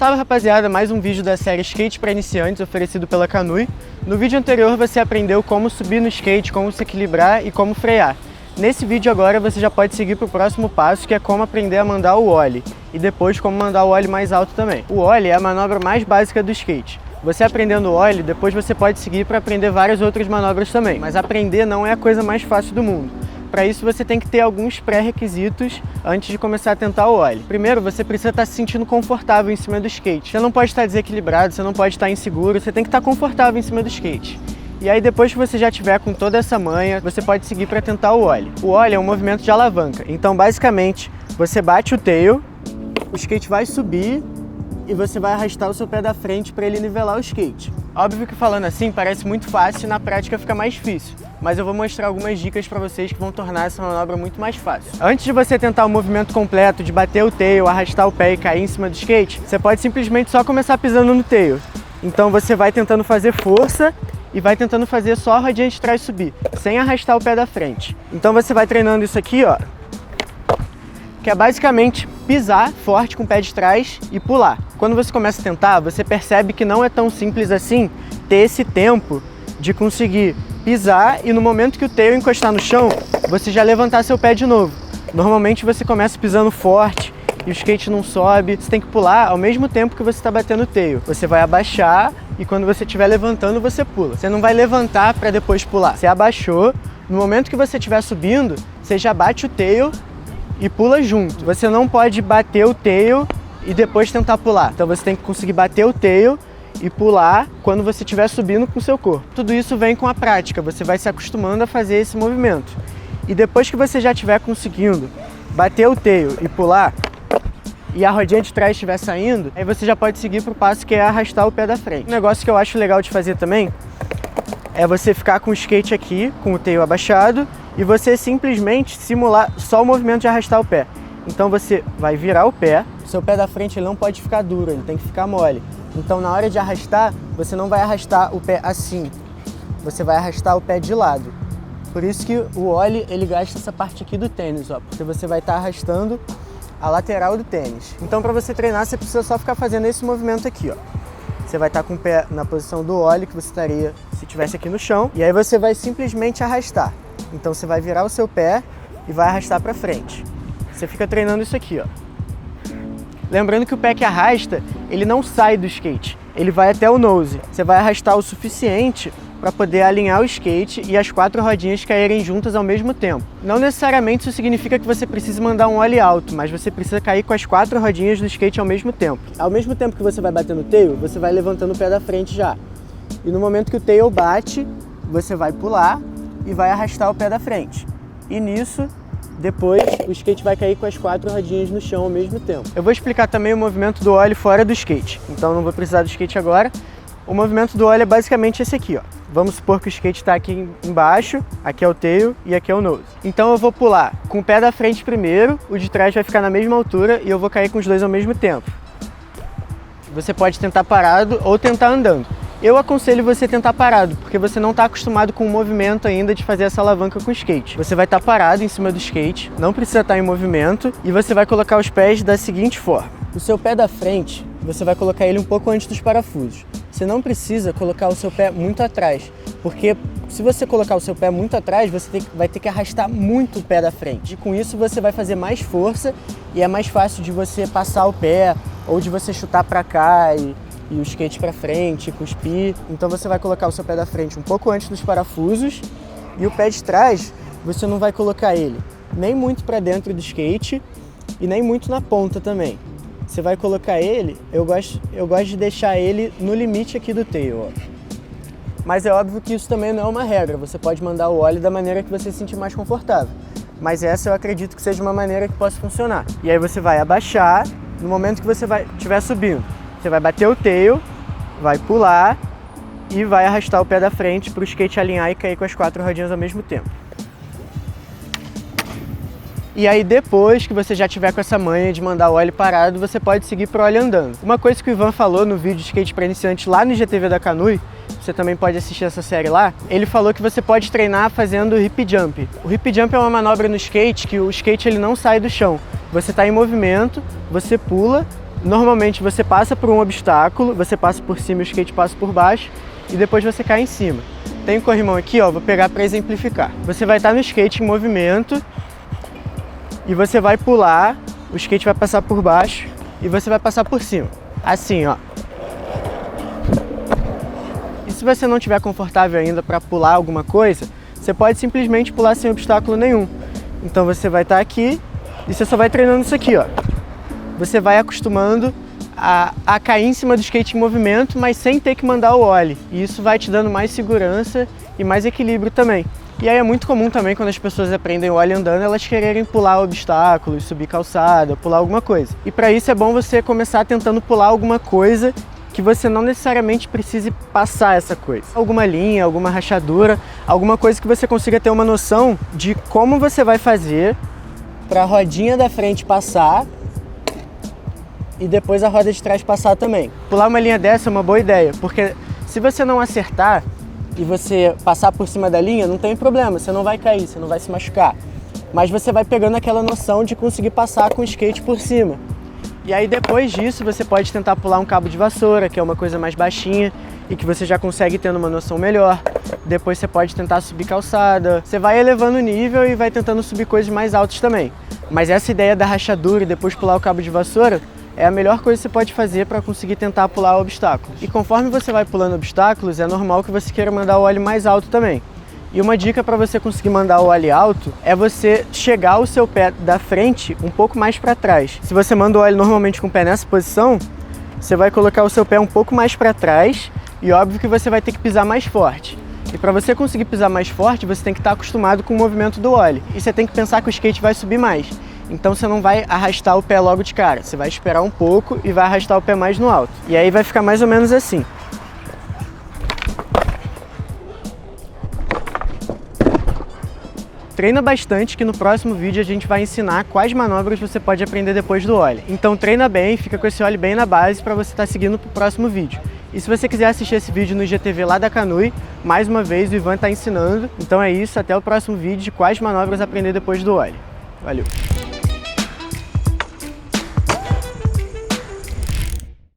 Salve rapaziada, mais um vídeo da série Skate para Iniciantes oferecido pela Kanui. No vídeo anterior você aprendeu como subir no skate, como se equilibrar e como frear. Nesse vídeo agora você já pode seguir para o próximo passo, que é como aprender a mandar o ollie e depois como mandar o ollie mais alto também. O ollie é a manobra mais básica do skate. Você aprendendo o ollie, depois você pode seguir para aprender várias outras manobras também, mas aprender não é a coisa mais fácil do mundo. Para isso você tem que ter alguns pré-requisitos antes de começar a tentar o ollie. Primeiro, você precisa estar se sentindo confortável em cima do skate. Você não pode estar desequilibrado, você não pode estar inseguro, você tem que estar confortável em cima do skate. E aí depois que você já tiver com toda essa manha, você pode seguir para tentar o ollie. O ollie é um movimento de alavanca, então basicamente você bate o tail, o skate vai subir e você vai arrastar o seu pé da frente para ele nivelar o skate. Óbvio que falando assim parece muito fácil e na prática fica mais difícil, mas eu vou mostrar algumas dicas para vocês que vão tornar essa manobra muito mais fácil. Antes de você tentar o movimento completo de bater o tail, arrastar o pé e cair em cima do skate, você pode simplesmente só começar pisando no tail. Então você vai tentando fazer força e vai tentando fazer só a rodinha de trás subir, sem arrastar o pé da frente. Então você vai treinando isso aqui, ó, que é basicamente pisar forte com o pé de trás e pular. Quando você começa a tentar, você percebe que não é tão simples assim ter esse tempo de conseguir pisar e no momento que o tail encostar no chão, você já levantar seu pé de novo. Normalmente você começa pisando forte e o skate não sobe, você tem que pular ao mesmo tempo que você está batendo o tail. Você vai abaixar e quando você estiver levantando, você pula. Você não vai levantar para depois pular. Você abaixou, no momento que você estiver subindo, você já bate o tail e pula junto. Você não pode bater o tail e depois tentar pular. Então você tem que conseguir bater o tail e pular quando você estiver subindo com o seu corpo. Tudo isso vem com a prática, você vai se acostumando a fazer esse movimento. E depois que você já estiver conseguindo bater o tail e pular, e a rodinha de trás estiver saindo, aí você já pode seguir para o passo que é arrastar o pé da frente. Um negócio que eu acho legal de fazer também é você ficar com o skate aqui, com o tail abaixado, e você simplesmente simular só o movimento de arrastar o pé. Então você vai virar o pé, seu pé da frente ele não pode ficar duro, ele tem que ficar mole. Então na hora de arrastar, você não vai arrastar o pé assim, você vai arrastar o pé de lado. Por isso que o ollie ele gasta essa parte aqui do tênis, ó, porque você vai estar arrastando a lateral do tênis. Então para você treinar, você precisa só ficar fazendo esse movimento aqui, ó. Você vai estar com o pé na posição do ollie que você estaria se estivesse aqui no chão, e aí você vai simplesmente arrastar. Então você vai virar o seu pé e vai arrastar para frente. Você fica treinando isso aqui, ó. Lembrando que o pé que arrasta, ele não sai do skate, ele vai até o nose. Você vai arrastar o suficiente para poder alinhar o skate e as quatro rodinhas caírem juntas ao mesmo tempo. Não necessariamente isso significa que você precisa mandar um ollie alto, mas você precisa cair com as quatro rodinhas do skate ao mesmo tempo. Ao mesmo tempo que você vai bater no tail, você vai levantando o pé da frente já. E no momento que o tail bate, você vai pular e vai arrastar o pé da frente. E nisso, depois o skate vai cair com as quatro rodinhas no chão ao mesmo tempo. Eu vou explicar também o movimento do ollie fora do skate, então não vou precisar do skate agora. O movimento do ollie é basicamente esse aqui, ó. Vamos supor que o skate está aqui embaixo, aqui é o tail e aqui é o nose. Então eu vou pular com o pé da frente primeiro, o de trás vai ficar na mesma altura e eu vou cair com os dois ao mesmo tempo. Você pode tentar parado ou tentar andando. Eu aconselho você tentar parado, porque você não está acostumado com o movimento ainda de fazer essa alavanca com o skate. Você vai estar parado em cima do skate, não precisa estar em movimento, e você vai colocar os pés da seguinte forma. O seu pé da frente, você vai colocar ele um pouco antes dos parafusos. Você não precisa colocar o seu pé muito atrás, porque se você colocar o seu pé muito atrás, você vai ter que arrastar muito o pé da frente. E com isso você vai fazer mais força e é mais fácil de você passar o pé ou de você chutar para cá e o skate para frente, cuspir. Então você vai colocar o seu pé da frente um pouco antes dos parafusos e o pé de trás você não vai colocar ele nem muito para dentro do skate e nem muito na ponta também. Você vai colocar ele, eu gosto de deixar ele no limite aqui do tail, ó. Mas é óbvio que isso também não é uma regra, você pode mandar o ollie da maneira que você se sentir mais confortável. Mas essa eu acredito que seja uma maneira que possa funcionar. E aí você vai abaixar, no momento que você estiver subindo, você vai bater o tail, vai pular e vai arrastar o pé da frente para o skate alinhar e cair com as quatro rodinhas ao mesmo tempo. E aí depois que você já tiver com essa manha de mandar o ollie parado, você pode seguir pro ollie andando. Uma coisa que o Ivan falou no vídeo de skate para iniciante lá no IGTV da Kanui, você também pode assistir essa série lá, ele falou que você pode treinar fazendo hip jump. O hip jump é uma manobra no skate que o skate ele não sai do chão. Você está em movimento, você pula Normalmente você passa por um obstáculo, você passa por cima e o skate passa por baixo e depois você cai em cima. Tem um corrimão aqui, ó, vou pegar para exemplificar. Você vai estar no skate em movimento e você vai pular, o skate vai passar por baixo e você vai passar por cima. Assim, ó. E se você não estiver confortável ainda para pular alguma coisa, você pode simplesmente pular sem obstáculo nenhum. Então você vai estar aqui e você só vai treinando isso aqui, ó. Você vai acostumando a cair em cima do skate em movimento, mas sem ter que mandar o ollie. E isso vai te dando mais segurança e mais equilíbrio também. E aí é muito comum também, quando as pessoas aprendem o ollie andando, elas quererem pular obstáculos, subir calçada, pular alguma coisa. E para isso é bom você começar tentando pular alguma coisa que você não necessariamente precise passar essa coisa. Alguma linha, alguma rachadura, alguma coisa que você consiga ter uma noção de como você vai fazer para a rodinha da frente passar e depois a roda de trás passar também. Pular uma linha dessa é uma boa ideia, porque se você não acertar e você passar por cima da linha, não tem problema, você não vai cair, você não vai se machucar. Mas você vai pegando aquela noção de conseguir passar com o skate por cima. E aí depois disso você pode tentar pular um cabo de vassoura, que é uma coisa mais baixinha e que você já consegue tendo uma noção melhor. Depois você pode tentar subir calçada. Você vai elevando o nível e vai tentando subir coisas mais altas também. Mas essa ideia da rachadura e depois pular o cabo de vassoura é a melhor coisa que você pode fazer para conseguir tentar pular obstáculos. E conforme você vai pulando obstáculos, é normal que você queira mandar o ollie mais alto também. E uma dica para você conseguir mandar o ollie alto é você chegar o seu pé da frente um pouco mais para trás. Se você manda o ollie normalmente com o pé nessa posição, você vai colocar o seu pé um pouco mais para trás e óbvio que você vai ter que pisar mais forte. E para você conseguir pisar mais forte, você tem que estar acostumado com o movimento do ollie. E você tem que pensar que o skate vai subir mais. Então você não vai arrastar o pé logo de cara. Você vai esperar um pouco e vai arrastar o pé mais no alto. E aí vai ficar mais ou menos assim. Treina bastante que no próximo vídeo a gente vai ensinar quais manobras você pode aprender depois do ollie. Então treina bem, fica com esse ollie bem na base para você estar seguindo para o próximo vídeo. E se você quiser assistir esse vídeo no IGTV lá da Kanui, mais uma vez o Ivan está ensinando. Então é isso, até o próximo vídeo de quais manobras aprender depois do ollie. Valeu!